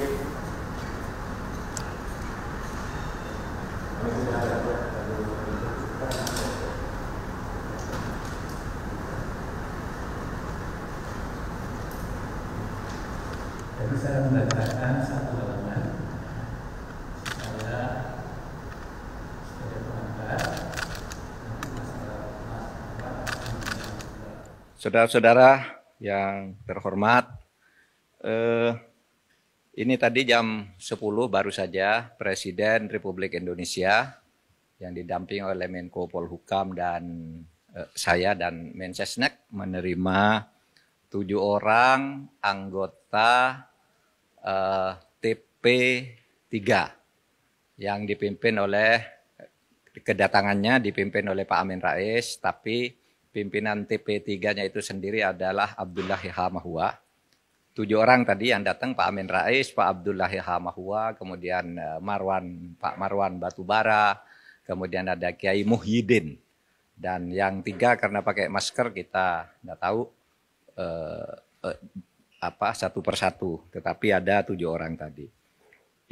Jadi saya membacakan satu halaman. Saya sebagai pengantar. Saudara-saudara yang terhormat, ini tadi jam 10 baru saja Presiden Republik Indonesia yang didampingi oleh Menko Polhukam dan saya dan Mensesnek menerima 7 orang anggota TP3 yang dipimpin oleh, kedatangannya dipimpin oleh Pak Amin Rais, tapi pimpinan TP3-nya itu sendiri adalah Abdullah Hamahua. 7 orang tadi yang datang, Pak Amin Rais, Pak Abdullah Hamahua, kemudian Pak Marwan Batubara, kemudian ada Kiai Muhyiddin. Dan yang 3 karena pakai masker kita nggak tahu satu persatu, tetapi ada 7 orang tadi.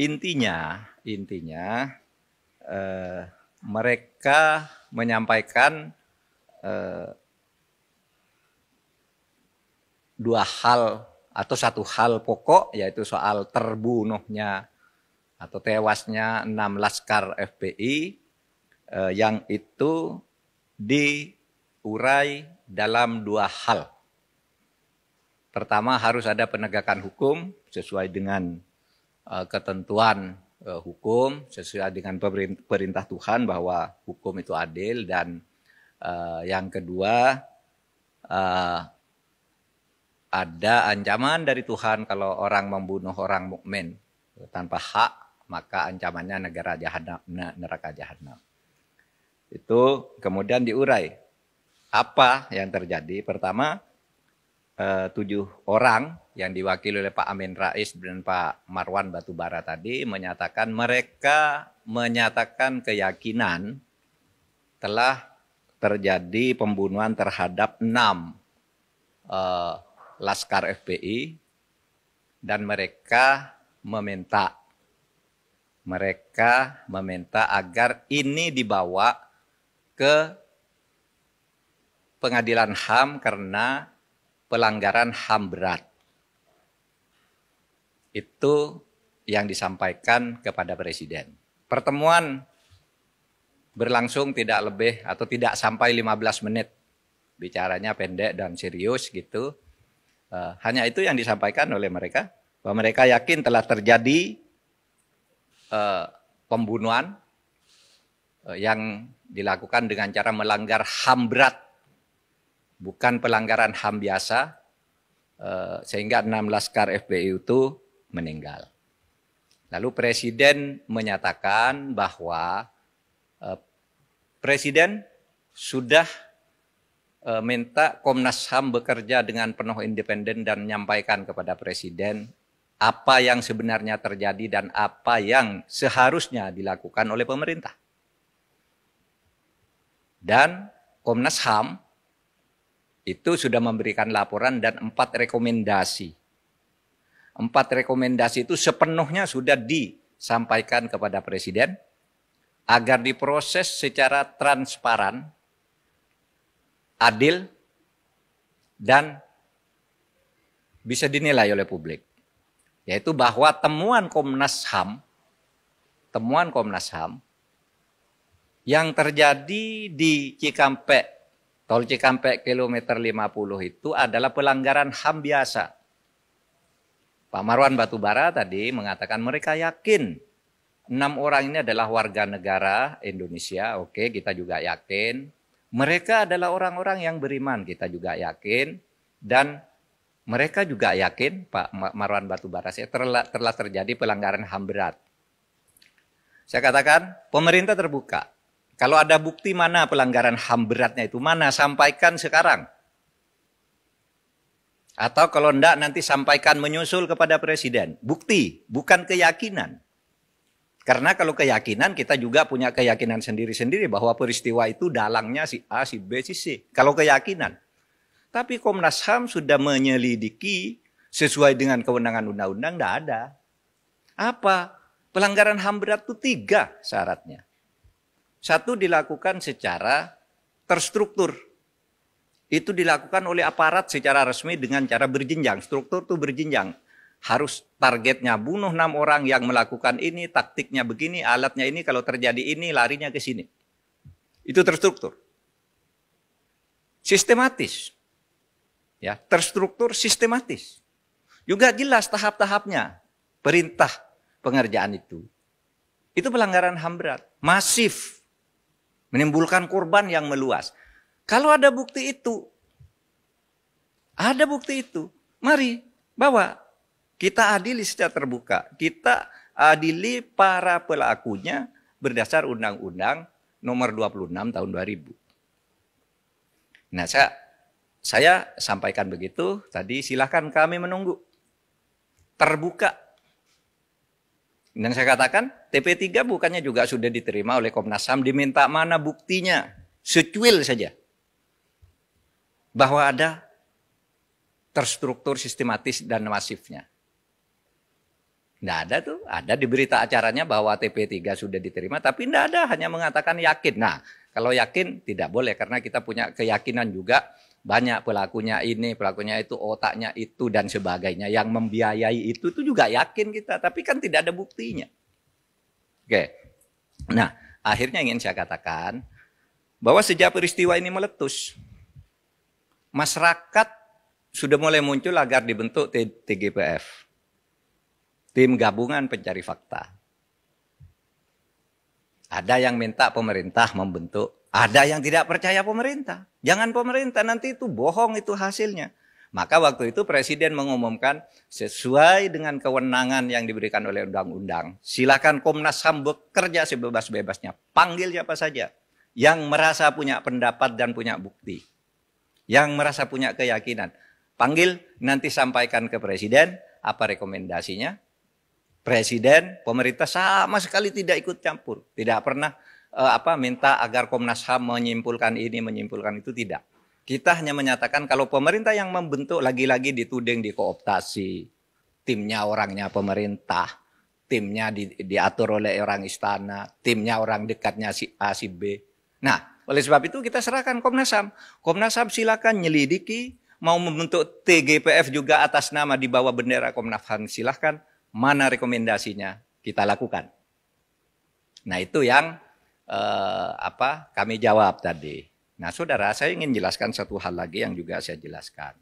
Intinya mereka menyampaikan 2 hal atau 1 hal pokok, yaitu soal terbunuhnya atau tewasnya 6 laskar FPI yang itu diurai dalam 2 hal. Pertama, harus ada penegakan hukum sesuai dengan ketentuan hukum, sesuai dengan perintah Tuhan bahwa hukum itu adil. Dan yang kedua, ada ancaman dari Tuhan kalau orang membunuh orang mukmin tanpa hak, maka ancamannya neraka jahanam. Itu kemudian diurai. Apa yang terjadi? Pertama, 7 orang yang diwakili oleh Pak Amin Rais dan Pak Marwan Batubara tadi menyatakan mereka menyatakan keyakinan telah terjadi pembunuhan terhadap 6 laskar FPI dan mereka meminta agar ini dibawa ke pengadilan HAM karena pelanggaran HAM berat. Itu yang disampaikan kepada Presiden. Pertemuan berlangsung tidak lebih atau tidak sampai 15 menit. Bicaranya pendek dan serius gitu. Hanya itu yang disampaikan oleh mereka. Bahwa mereka yakin telah terjadi pembunuhan yang dilakukan dengan cara melanggar HAM berat. Bukan pelanggaran HAM biasa, sehingga 6 laskar FPI itu meninggal. Lalu Presiden menyatakan bahwa Presiden sudah minta Komnas HAM bekerja dengan penuh independen dan menyampaikan kepada Presiden apa yang sebenarnya terjadi dan apa yang seharusnya dilakukan oleh pemerintah. Dan Komnas HAM itu sudah memberikan laporan dan 4 rekomendasi. 4 rekomendasi itu sepenuhnya sudah disampaikan kepada Presiden agar diproses secara transparan, adil, dan bisa dinilai oleh publik. Yaitu bahwa temuan Komnas HAM yang terjadi di Cikampek, Tol Cikampek kilometer 50 itu adalah pelanggaran HAM biasa. Pak Marwan Batubara tadi mengatakan mereka yakin 6 orang ini adalah warga negara Indonesia. Oke, kita juga yakin. Mereka adalah orang-orang yang beriman, kita juga yakin. Dan mereka juga yakin, Pak Marwan Batubara, telah terjadi pelanggaran HAM berat. Saya katakan, pemerintah terbuka. Kalau ada bukti mana pelanggaran HAM beratnya itu, mana sampaikan sekarang. Atau kalau enggak nanti sampaikan menyusul kepada Presiden. Bukti, bukan keyakinan. Karena kalau keyakinan kita juga punya keyakinan sendiri-sendiri bahwa peristiwa itu dalangnya si A, si B, si C. Kalau keyakinan. Tapi Komnas HAM sudah menyelidiki sesuai dengan kewenangan undang-undang, enggak ada. Apa? Pelanggaran HAM berat itu 3 syaratnya. 1, dilakukan secara terstruktur. Itu dilakukan oleh aparat secara resmi dengan cara berjenjang. Struktur itu berjenjang. Harus targetnya bunuh 6 orang yang melakukan ini, taktiknya begini, alatnya ini, kalau terjadi ini, larinya ke sini. Itu terstruktur. Sistematis. Ya, terstruktur sistematis. Juga jelas tahap-tahapnya. Perintah pengerjaan itu. Itu pelanggaran HAM berat. Masif. Menimbulkan korban yang meluas. Kalau ada bukti itu, mari bawa. Kita adili secara terbuka. Kita adili para pelakunya berdasar Undang-Undang nomor 26 tahun 2000. Nah, saya sampaikan begitu, tadi silahkan kami menunggu. Terbuka. Dan saya katakan, TP3 bukannya juga sudah diterima oleh Komnas HAM, diminta mana buktinya? Secuil saja. Bahwa ada terstruktur sistematis dan masifnya. Tidak ada tuh, ada di berita acaranya bahwa TP3 sudah diterima, tapi tidak ada, hanya mengatakan yakin. Nah, kalau yakin tidak boleh, karena kita punya keyakinan juga banyak pelakunya ini, pelakunya itu, otaknya itu, dan sebagainya. Yang membiayai itu juga yakin kita, tapi kan tidak ada buktinya. Oke, nah akhirnya ingin saya katakan bahwa sejak peristiwa ini meletus, masyarakat sudah mulai muncul agar dibentuk TGPF. Tim Gabungan Pencari Fakta. Ada yang minta pemerintah membentuk, ada yang tidak percaya pemerintah. Jangan pemerintah, nanti itu bohong itu hasilnya. Maka waktu itu Presiden mengumumkan sesuai dengan kewenangan yang diberikan oleh undang-undang. Silakan Komnas HAM bekerja sebebas-bebasnya. Panggil siapa saja yang merasa punya pendapat dan punya bukti. Yang merasa punya keyakinan. Panggil, nanti sampaikan ke Presiden apa rekomendasinya. Presiden, pemerintah sama sekali tidak ikut campur. Tidak pernah minta agar Komnas HAM menyimpulkan ini, menyimpulkan itu, tidak. Kita hanya menyatakan kalau pemerintah yang membentuk, lagi-lagi dituding dikooptasi. Timnya orangnya pemerintah, timnya diatur oleh orang istana, timnya orang dekatnya si A, si B. Nah, oleh sebab itu kita serahkan Komnas HAM. Komnas HAM silakan nyelidiki, mau membentuk TGPF juga atas nama di bawah bendera Komnas HAM, silahkan. Mana rekomendasinya kita lakukan. Nah, itu yang kami jawab tadi. Nah, saudara, saya ingin jelaskan satu hal lagi yang juga saya jelaskan.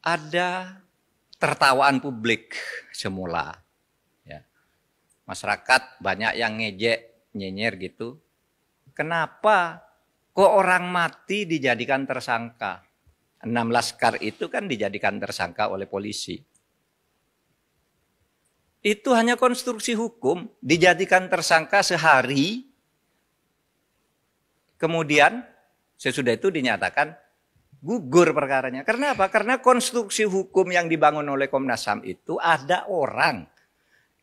Ada tertawaan publik semula. Ya. Masyarakat banyak yang ngejek, nyinyir gitu. Kenapa kok orang mati dijadikan tersangka? 6 laskar itu kan dijadikan tersangka oleh polisi. Itu hanya konstruksi hukum, dijadikan tersangka sehari, kemudian sesudah itu dinyatakan gugur perkaranya. Karena apa? Karena konstruksi hukum yang dibangun oleh Komnas HAM itu ada orang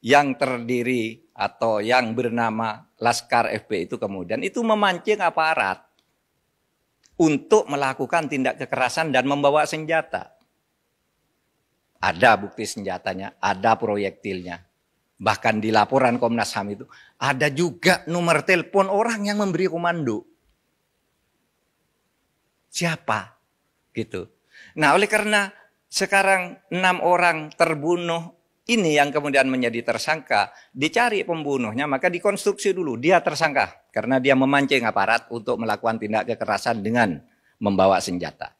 yang terdiri atau yang bernama Laskar FP itu kemudian itu memancing aparat untuk melakukan tindak kekerasan dan membawa senjata. Ada bukti senjatanya, ada proyektilnya. Bahkan di laporan Komnas HAM itu ada juga nomor telepon orang yang memberi komando. Siapa? Gitu. Nah, oleh karena sekarang 6 orang terbunuh ini yang kemudian menjadi tersangka, dicari pembunuhnya, maka dikonstruksi dulu. Dia tersangka karena dia memancing aparat untuk melakukan tindak kekerasan dengan membawa senjata.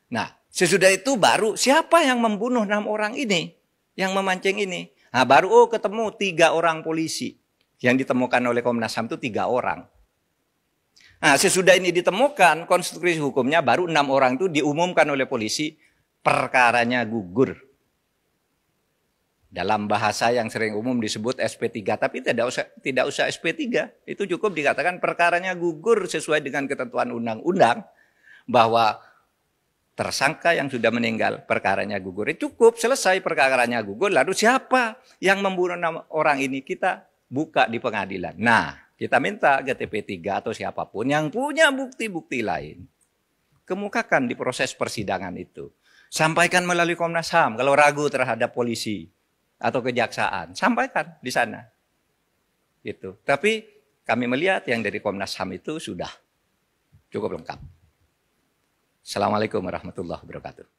Nah, sesudah itu baru siapa yang membunuh 6 orang ini, yang memancing ini. Nah, baru ketemu 3 orang polisi. Yang ditemukan oleh Komnas HAM itu 3 orang. Nah, sesudah ini ditemukan konstruksi hukumnya, baru 6 orang itu diumumkan oleh polisi, perkaranya gugur. Dalam bahasa yang sering umum disebut SP3, tapi tidak usah SP3. Itu cukup dikatakan perkaranya gugur sesuai dengan ketentuan undang-undang bahwa tersangka yang sudah meninggal, perkaranya gugur. Cukup, selesai perkaranya gugur. Lalu siapa yang membunuh 6 orang ini? Kita buka di pengadilan. Nah, kita minta ke TP3 atau siapapun yang punya bukti-bukti lain. Kemukakan di proses persidangan itu. Sampaikan melalui Komnas HAM kalau ragu terhadap polisi. atau kejaksaan, sampaikan di sana. Gitu. Tapi kami melihat yang dari Komnas HAM itu sudah cukup lengkap. Assalamualaikum warahmatullahi wabarakatuh.